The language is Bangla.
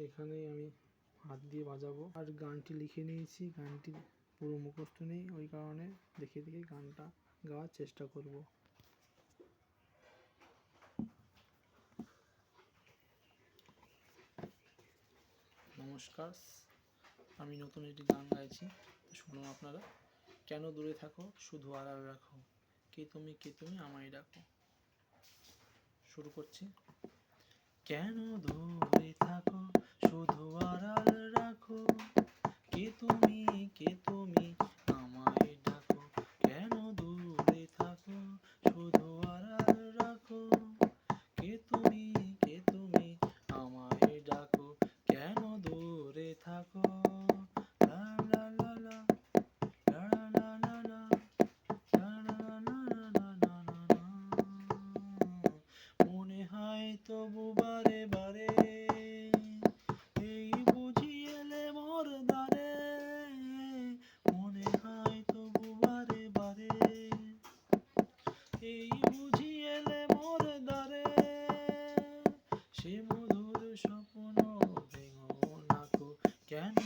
এখানেই আমি হাত দিয়ে বাজাবো। আর গানটি লিখে নিয়েছি, গানটি পুরো মুখস্থ নেই, ওই কারণে দেখে দেখে গানটা গাওয়ার চেষ্টা করব। নমস্কার, আমি নতুন একটি গান গাইছি, শুনুন আপনারা। কেন দূরে থাকো শুধু আড়াল রাখো, কে তুমি আমায় ডাকো। শুরু করছি। কেন দূরে থাকো শুধু আড়াল রাখো, কে তুমি আমায় ডাকো। কেন দূরে থাকো শুধু আড়াল রাখো, কে তুমি আমায় ডাকো। কেন দূরে থাকো, লা লা লা লা, লা লা লা লা, লা লা লা লা লা লা লা। মনে হয় তবু বারে বারে, এই বুঝি এলে মোর দ্বারে। মনে হয় তবু বারে বারে, এই বুঝি এলে মোর দ্বারে। সে মধুর স্বপ্ন ভেঙো নাকো, কেন